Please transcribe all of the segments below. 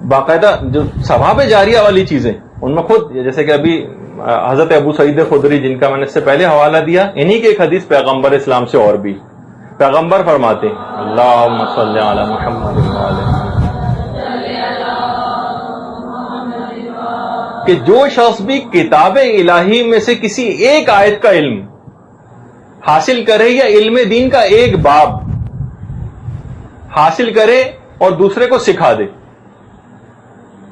باقاعدہ جو ثواب جاریہ والی چیزیں ان میں خود جیسے کہ ابھی حضرت ابو سعید خدری جن کا میں نے اس سے پہلے حوالہ دیا، انہی کی ایک حدیث پیغمبر اسلام سے اور بھی پیغمبر فرماتے ہیں اللہم صلی علی محمد کہ جو شخص بھی کتاب الہی میں سے کسی ایک آیت کا علم حاصل کرے یا علم دین کا ایک باب حاصل کرے اور دوسرے کو سکھا دے،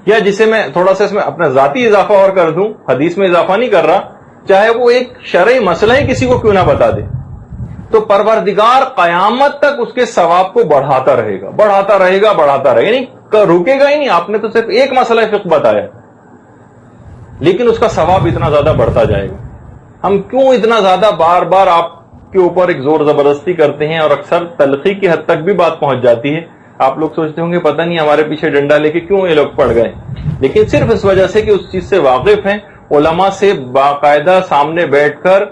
یا جسے میں تھوڑا سا اس میں اپنا ذاتی اضافہ اور کر دوں، حدیث میں اضافہ نہیں کر رہا، چاہے وہ ایک شرعی مسئلہ ہی کسی کو کیوں نہ بتا دے، تو پروردگار قیامت تک اس کے ثواب کو بڑھاتا رہے گا بڑھاتا رہے گا بڑھاتا رہے گا، یعنی رکے گا ہی نہیں۔ آپ نے تو صرف ایک مسئلہ فقہ بتایا لیکن اس کا ثواب اتنا زیادہ بڑھتا جائے گا۔ ہم کیوں اتنا زیادہ بار بار آپ کے اوپر ایک زور زبردستی کرتے ہیں اور اکثر تلخی کی حد تک بھی بات پہنچ جاتی ہے؟ آپ لوگ سوچتے ہوں گے پتہ نہیں ہمارے پیچھے ڈنڈا لے کے کیوں یہ لوگ پڑ گئے، لیکن صرف اس وجہ سے کہ اس چیز سے واقف ہیں، علماء سے باقاعدہ سامنے بیٹھ کر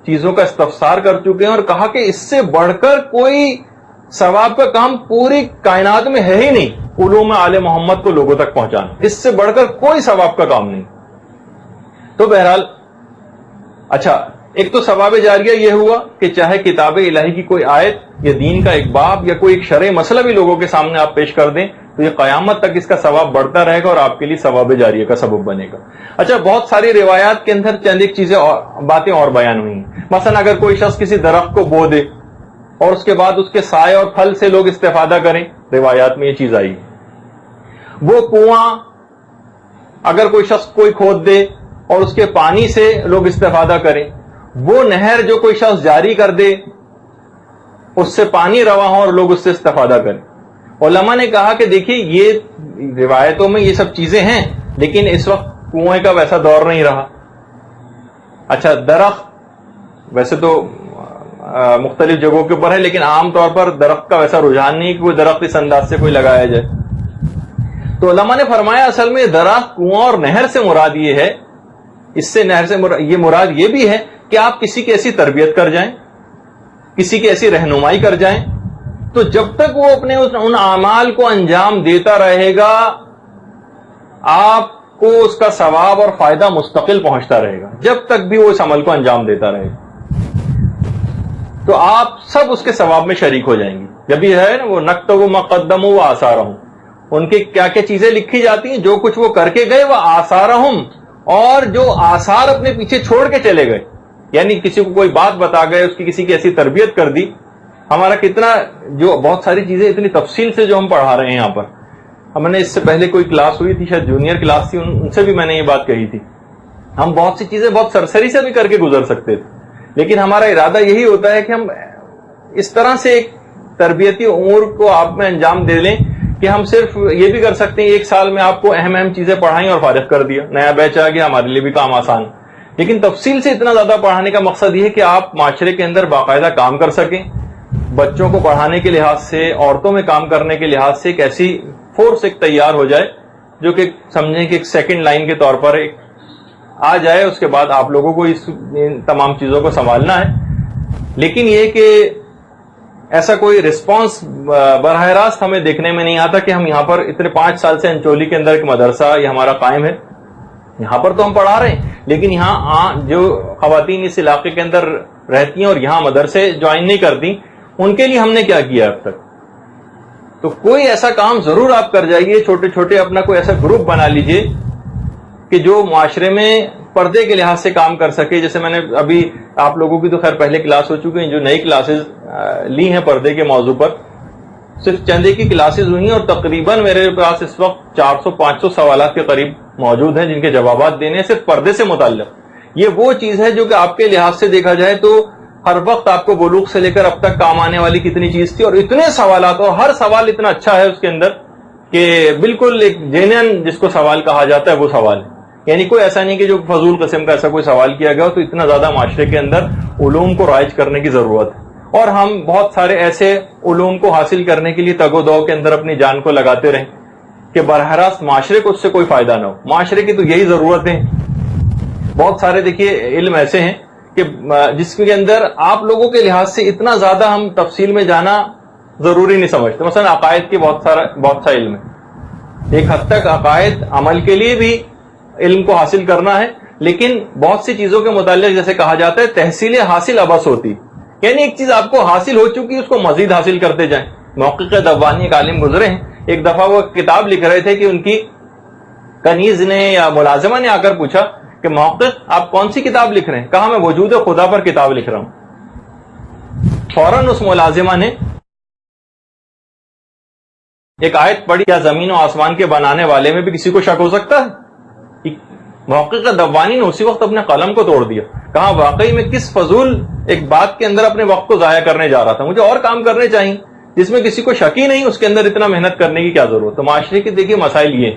چیزوں کا استفسار کر چکے ہیں اور کہا کہ اس سے بڑھ کر کوئی ثواب کا کام پوری کائنات میں ہے ہی نہیں، علوم آل محمد کو لوگوں تک پہنچانا، اس سے بڑھ کر کوئی ثواب کا کام نہیں۔ تو بہرحال اچھا، ایک تو ثواب جاریہ یہ ہوا کہ چاہے کتاب الہی کی کوئی آیت یا دین کا ایک باب یا کوئی ایک شرعی مسئلہ بھی لوگوں کے سامنے آپ پیش کر دیں تو یہ قیامت تک اس کا ثواب بڑھتا رہے گا اور آپ کے لیے ثواب جاریہ کا سبب بنے گا۔ اچھا، بہت ساری روایات کے اندر چند ایک چیزیں اور باتیں اور بیان ہوئی ہیں، مثلا اگر کوئی شخص کسی درخت کو بو دے اور اس کے بعد اس کے سائے اور پھل سے لوگ استفادہ کریں، روایات میں یہ چیز آئی۔ وہ کنواں اگر کوئی شخص کوئی کھود دے اور اس کے پانی سے لوگ استفادہ کریں، وہ نہر جو کوئی شخص جاری کر دے اس سے پانی رواں ہو اور لوگ اس سے استفادہ کریں۔ علماء نے کہا کہ دیکھیے یہ روایتوں میں یہ سب چیزیں ہیں لیکن اس وقت کنویں کا ویسا دور نہیں رہا۔ اچھا، درخت ویسے تو مختلف جگہوں کے اوپر ہے لیکن عام طور پر درخت کا ویسا رجحان نہیں کہ کوئی درخت اس انداز سے کوئی لگایا جائے، تو علماء نے فرمایا اصل میں درخت کنواں اور نہر سے مراد یہ ہے، اس سے نہر سے یہ مراد یہ بھی ہے کہ آپ کسی کی ایسی تربیت کر جائیں، کسی کی ایسی رہنمائی کر جائیں، تو جب تک وہ اپنے ان اعمال کو انجام دیتا رہے گا آپ کو اس کا ثواب اور فائدہ مستقل پہنچتا رہے گا، جب تک بھی وہ اس عمل کو انجام دیتا رہے تو آپ سب اس کے ثواب میں شریک ہو جائیں گے۔ جب یہ ہے نا وہ نکتب مقدموا وآثارہم، ان کی کیا کیا چیزیں لکھی جاتی ہیں، جو کچھ وہ کر کے گئے، وہ آثارہم، اور جو آثار اپنے پیچھے چھوڑ کے چلے گئے، یعنی کسی کو کوئی بات بتا گئے، اس کی کسی کی ایسی تربیت کر دی۔ ہمارا کتنا جو بہت ساری چیزیں اتنی تفصیل سے جو ہم پڑھا رہے ہیں یہاں پر، ہم نے اس سے پہلے کوئی کلاس ہوئی تھی، شاید جونیئر کلاس تھی، ان سے بھی میں نے یہ بات کہی تھی، ہم بہت سی چیزیں بہت سرسری سے بھی کر کے گزر سکتے تھے، لیکن ہمارا ارادہ یہی ہوتا ہے کہ ہم اس طرح سے ایک تربیتی امور کو آپ میں انجام دے لیں کہ ہم صرف یہ بھی کر سکتے ہیں ایک سال میں آپ کو اہم چیزیں پڑھائیں اور فارغ کر دیا، نیا بیچ آ گیا، ہمارے لیے بھی کام آسان۔ لیکن تفصیل سے اتنا زیادہ پڑھانے کا مقصد یہ ہے کہ آپ معاشرے کے اندر باقاعدہ کام کر سکیں، بچوں کو پڑھانے کے لحاظ سے، عورتوں میں کام کرنے کے لحاظ سے ایک ایسی فورس ایک تیار ہو جائے جو کہ سمجھیں کہ ایک سیکنڈ لائن کے طور پر ایک آ جائے، اس کے بعد آپ لوگوں کو ان تمام چیزوں کو سنبھالنا ہے۔ لیکن یہ کہ ایسا کوئی رسپانس براہ راست ہمیں دیکھنے میں نہیں آتا کہ ہم یہاں پر اتنے 5 سال سے انچولی کے اندر ایک مدرسہ یہ ہمارا قائم ہے، یہاں پر تو ہم پڑھا رہے ہیں لیکن یہاں جو خواتین اس علاقے کے اندر رہتی ہیں اور یہاں مدرسے جوائن نہیں کرتی، ان کے لیے ہم نے کیا کیا اب تک؟ تو کوئی ایسا کام ضرور آپ کر جائیے، چھوٹے چھوٹے اپنا کوئی ایسا گروپ بنا لیجئے کہ جو معاشرے میں پردے کے لحاظ سے کام کر سکے۔ جیسے میں نے ابھی آپ لوگوں کی تو خیر پہلے کلاس ہو چکی ہیں، جو نئی کلاسز لی ہیں پردے کے موضوع پر، صرف چند ایک کی کلاسز ہوئی ہیں اور تقریباً میرے پاس اس وقت 400-500 سوالات کے قریب موجود ہیں جن کے جوابات دینے ہیں صرف پردے سے متعلق۔ یہ وہ چیز ہے جو کہ آپ کے لحاظ سے دیکھا جائے تو ہر وقت آپ کو بلوغ سے لے کر اب تک کام آنے والی کتنی چیز تھی، اور اتنے سوالات، اور ہر سوال اتنا اچھا ہے اس کے اندر کہ بالکل ایک جینین جس کو سوال کہا جاتا ہے وہ سوال ہے، یعنی کوئی ایسا نہیں کہ جو فضول قسم کا ایسا کوئی سوال کیا گیا ہو۔ تو اتنا زیادہ معاشرے کے اندر علوم کو رائج کرنے کی ضرورت ہے، اور ہم بہت سارے ایسے علوم کو حاصل کرنے کے لیے تگ و دو کے اندر اپنی جان کو لگاتے رہیں کہ براہ راست معاشرے کو اس سے کوئی فائدہ نہ ہو۔ معاشرے کی تو یہی ضرورت ہے۔ بہت سارے دیکھیے علم ایسے ہیں کہ جس کے اندر آپ لوگوں کے لحاظ سے اتنا زیادہ ہم تفصیل میں جانا ضروری نہیں سمجھتے، مثلا عقائد کی بہت سا علم ہے، ایک حد تک عقائد عمل کے لیے بھی علم کو حاصل کرنا ہے، لیکن بہت سی چیزوں کے متعلق جیسے کہا جاتا ہے تحصیل حاصل ابس ہوتی، یعنی ایک چیز آپ کو حاصل ہو چکی اس کو مزید حاصل کرتے جائیں۔ محقق دبانی ایک عالم گزرے ہیں، ایک دفعہ وہ کتاب لکھ رہے تھے کہ ان کی کنیز نے یا ملازمہ نے آ کر پوچھا کہ محقق آپ کون سی کتاب لکھ رہے ہیں؟ کہا میں وجود خدا پر کتاب لکھ رہا ہوں۔ فوراً اس ملازمہ نے ایک آیت پڑھی، کیا زمین و آسمان کے بنانے والے میں بھی کسی کو شک ہو سکتا ہے؟ محقق دبانی نے اسی وقت اپنے قلم کو توڑ دیا، کہا واقعی میں کس فضول ایک بات کے اندر اپنے وقت کو ضائع کرنے جا رہا تھا، مجھے اور کام کرنے چاہیے جس میں کسی کو شک ہی نہیں، اس کے اندر اتنا محنت کرنے کی کیا ضرورت؟ تو معاشرے کے دیکھیے مسائل یہ،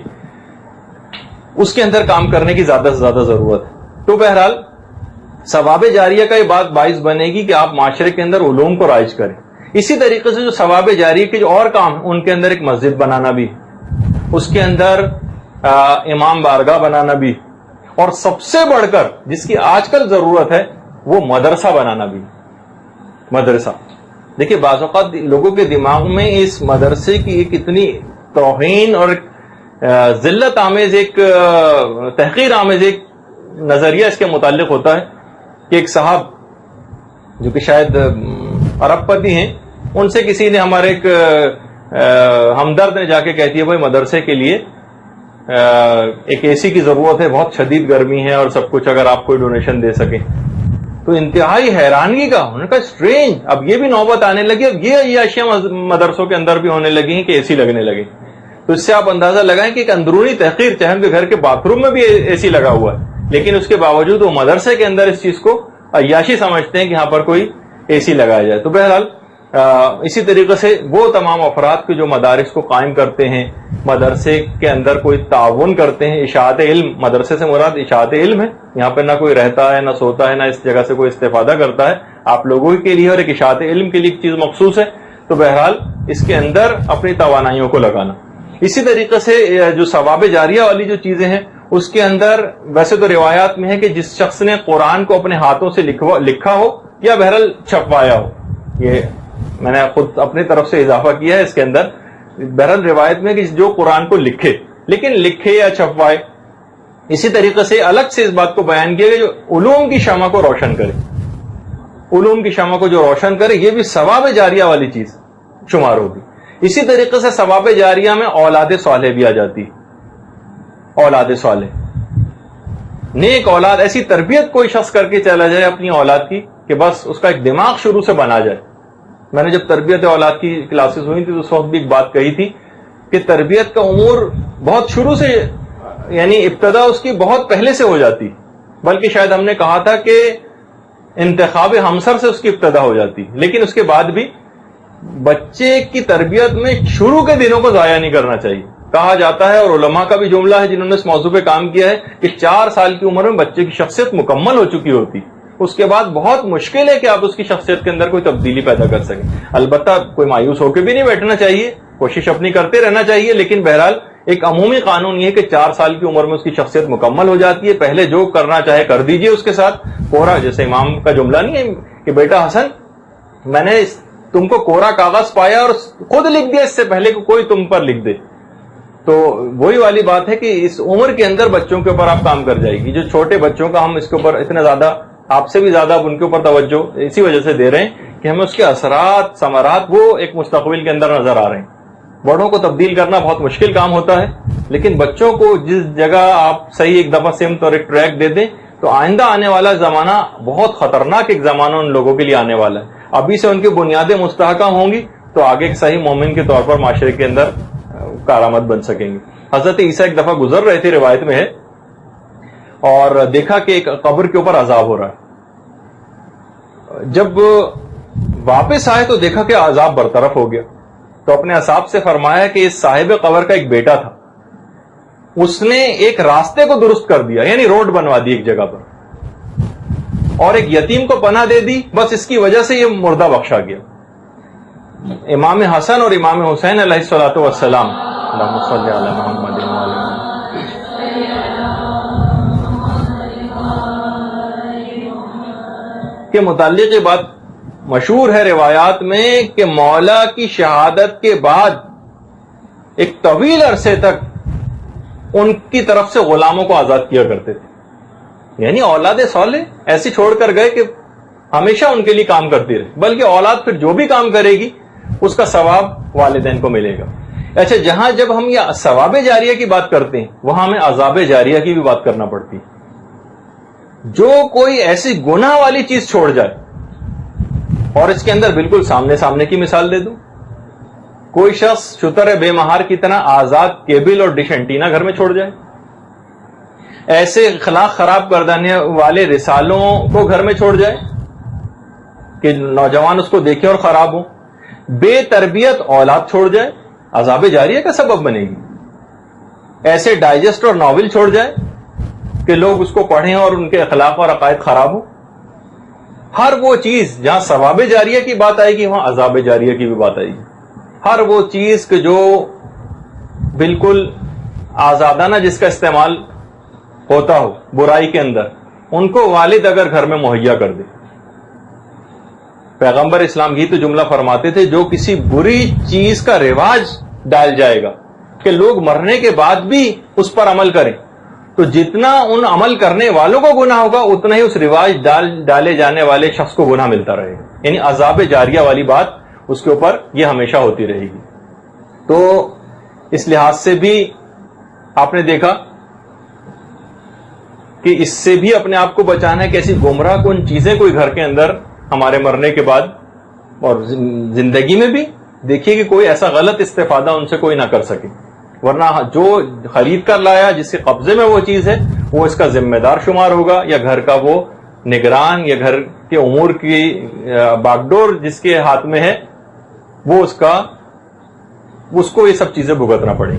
اس کے اندر کام کرنے کی زیادہ سے زیادہ ضرورت ہے۔ تو بہرحال ثواب جاریہ کا یہ بات باعث بنے گی کہ آپ معاشرے کے اندر علوم کو رائج کریں۔ اسی طریقے سے جو ثواب جاریہ کے جو اور کام ان کے اندر ایک مسجد بنانا بھی، اس کے اندر امام بارگاہ بنانا بھی، اور سب سے بڑھ کر جس کی آج کل ضرورت ہے وہ مدرسہ بنانا بھی۔ مدرسہ دیکھیے بعض اوقات لوگوں کے دماغ میں اس مدرسے کی ایک اتنی توہین اور ذلت آمیز ایک تحقیر آمیز ایک نظریہ اس کے متعلق ہوتا ہے کہ ایک صاحب جو کہ شاید ارب پتی ہیں، ان سے کسی نے، ہمارے ایک ہمدرد نے جا کے کہتی ہے بھائی مدرسے کے لیے ایک اے سی کی ضرورت ہے، بہت شدید گرمی ہے اور سب کچھ، اگر آپ کوئی ڈونیشن دے سکیں۔ تو انتہائی حیرانگی کا، انہوں نے کہا اسٹرینج، اب یہ بھی نوبت آنے لگی، اب یہ اشیاء مدرسوں کے اندر بھی ہونے لگی ہیں کہ اے سی لگنے لگے۔ تو اس سے آپ اندازہ لگائیں کہ ایک اندرونی تحقیر، چاہے ان کے گھر کے باتھ روم میں بھی اے سی لگا ہوا ہے، لیکن اس کے باوجود وہ مدرسے کے اندر اس چیز کو عیاشی سمجھتے ہیں کہ یہاں پر کوئی اے سی لگایا جائے۔ تو بہرحال اسی طریقے سے وہ تمام افراد کے جو مدارس کو قائم کرتے ہیں، مدرسے کے اندر کوئی تعاون کرتے ہیں، اشاعت علم، مدرسے سے مراد اشاعت علم ہے، یہاں پہ نہ کوئی رہتا ہے، نہ سوتا ہے، نہ اس جگہ سے کوئی استفادہ کرتا ہے، آپ لوگوں کے لیے اور ایک اشاعت علم کے لیے ایک چیز مخصوص ہے۔ تو بہرحال اس کے اندر اپنی توانائیوں کو لگانا۔ اسی طریقے سے جو ثواب جاریہ والی جو چیزیں ہیں، اس کے اندر ویسے تو روایات میں ہے کہ جس شخص نے قرآن کو اپنے ہاتھوں سے لکھا ہو یا بہرحال چھپوایا ہو، یہ میں نے خود اپنی طرف سے اضافہ کیا ہے اس کے اندر، بہرحال روایت میں کہ جو قرآن کو لکھے، لیکن لکھے یا چھپوائے۔ اسی طریقے سے الگ سے اس بات کو بیان کیا کہ جو علوم کی شمع کو روشن کرے، علوم کی شمع کو جو روشن کرے، یہ بھی ثواب جاریہ والی چیز شمار ہوگی۔ اسی طریقے سے ثواب جاریہ میں اولاد صالح بھی آ جاتی، اولاد صالح، نیک اولاد، ایسی تربیت کوئی شخص کر کے چلا جائے اپنی اولاد کی کہ بس اس کا ایک دماغ شروع سے بنا جائے۔ میں نے جب تربیت اولاد کی کلاسز ہوئی تھی تو اس وقت بھی ایک بات کہی تھی کہ تربیت کا امور بہت شروع سے، یعنی ابتدا اس کی بہت پہلے سے ہو جاتی، بلکہ شاید ہم نے کہا تھا کہ انتخاب ہمسر سے اس کی ابتدا ہو جاتی، لیکن اس کے بعد بھی بچے کی تربیت میں شروع کے دنوں کو ضائع نہیں کرنا چاہیے۔ کہا جاتا ہے، اور علماء کا بھی جملہ ہے جنہوں نے اس موضوع پہ کام کیا ہے، کہ 4 سال کی عمر میں بچے کی شخصیت مکمل ہو چکی ہوتی، اس کے بعد بہت مشکل ہے کہ آپ اس کی شخصیت کے اندر کوئی تبدیلی پیدا کر سکیں۔ البتہ کوئی مایوس ہو کے بھی نہیں بیٹھنا چاہیے، کوشش اپنی کرتے رہنا چاہیے، لیکن بہرحال ایک عمومی قانون یہ ہے کہ 4 سال کی عمر میں اس کی شخصیت مکمل ہو جاتی ہے، پہلے جو کرنا چاہے کر دیجئے اس کے ساتھ۔ کوہرا، جیسے امام کا جملہ نہیں ہے کہ بیٹا حسن، میں نے تم کو کوہرا کاغذ پایا اور خود لکھ دیا اس سے پہلے کہ کوئی تم پر لکھ دے۔ تو وہی والی بات ہے کہ اس عمر کے اندر بچوں کے اوپر آپ کام کر جائے گی۔ جو چھوٹے بچوں کا ہم اس کے اوپر اتنا زیادہ، آپ سے بھی زیادہ ان کے اوپر توجہ اسی وجہ سے دے رہے ہیں کہ ہمیں اس کے اثرات، ثمرات وہ ایک مستقبل کے اندر نظر آ رہے ہیں۔ بڑوں کو تبدیل کرنا بہت مشکل کام ہوتا ہے، لیکن بچوں کو جس جگہ آپ صحیح ایک دفعہ سمت اور ایک ٹریک دے دیں تو آئندہ آنے والا زمانہ بہت خطرناک ایک زمانہ ان لوگوں کے لیے آنے والا ہے۔ ابھی سے ان کی بنیادیں مستحکم ہوں گی تو آگے ایک صحیح مومن کے طور پر معاشرے کے اندر کارآمد بن سکیں گے۔ حضرت عیسیٰ ایک دفعہ گزر رہے تھے، روایت میں ہے، اور دیکھا کہ ایک قبر کے اوپر عذاب ہو رہا ہے۔ جب واپس آئے تو دیکھا کہ عذاب برطرف ہو گیا، تو اپنے اصحاب سے فرمایا کہ اس صاحب قبر کا ایک بیٹا تھا، اس نے ایک راستے کو درست کر دیا، یعنی روڈ بنوا دی ایک جگہ پر، اور ایک یتیم کو پناہ دے دی، بس اس کی وجہ سے یہ مردہ بخشا گیا۔ امام حسن اور امام حسین علیہ الصلوۃ والسلام، اللہم صلی علی محمد کے متعلق یہ بات مشہور ہے روایات میں کہ مولا کی شہادت کے بعد ایک طویل عرصے تک ان کی طرف سے غلاموں کو آزاد کیا کرتے تھے. یعنی اولاد صالح ایسی چھوڑ کر گئے کہ ہمیشہ ان کے لیے کام کرتی رہے, بلکہ اولاد پھر جو بھی کام کرے گی اس کا ثواب والدین کو ملے گا. اچھا, جہاں جب ہم یہ ثواب جاریہ کی بات کرتے ہیں وہاں ہمیں عذاب جاریہ کی بھی بات کرنا پڑتی ہے. جو کوئی ایسی گناہ والی چیز چھوڑ جائے, اور اس کے اندر بالکل سامنے کی مثال دے دوں, کوئی شخص شتر بے مہار کی طرح آزاد کیبل اور ڈش اینٹینا گھر میں چھوڑ جائے, ایسے اخلاق خراب کر دینے والے رسالوں کو گھر میں چھوڑ جائے کہ نوجوان اس کو دیکھیں اور خراب ہو, بے تربیت اولاد چھوڑ جائے, عذاب جاریہ کا سبب بنے گی. ایسے ڈائجسٹ اور ناول چھوڑ جائے کہ لوگ اس کو پڑھیں اور ان کے اخلاق اور عقائد خراب ہو. ہر وہ چیز جہاں ثواب جاریہ کی بات آئے گی وہاں عذاب جاریہ کی بھی بات آئے گی. ہر وہ چیز کہ جو بالکل آزادانہ جس کا استعمال ہوتا ہو برائی کے اندر, ان کو والد اگر گھر میں مہیا کر دے. پیغمبر اسلام ہی تو جملہ فرماتے تھے, جو کسی بری چیز کا رواج ڈال جائے گا کہ لوگ مرنے کے بعد بھی اس پر عمل کریں, تو جتنا ان عمل کرنے والوں کو گناہ ہوگا اتنا ہی اس رواج ڈالے جانے والے شخص کو گناہ ملتا رہے گا. یعنی عذاب جاریہ والی بات اس کے اوپر یہ ہمیشہ ہوتی رہے گی. تو اس لحاظ سے بھی آپ نے دیکھا کہ اس سے بھی اپنے آپ کو بچانا ہے کہ ایسی گمراہ کن چیزیں کوئی گھر کے اندر ہمارے مرنے کے بعد اور زندگی میں بھی دیکھیے کہ کوئی ایسا غلط استفادہ ان سے کوئی نہ کر سکے, ورنہ جو خرید کر لایا جس کے قبضے میں وہ چیز ہے وہ اس کا ذمہ دار شمار ہوگا, یا گھر کا وہ نگران, یا گھر کے امور کی باگڈور جس کے ہاتھ میں ہے وہ اس کو یہ سب چیزیں بھگتنا پڑیں گی.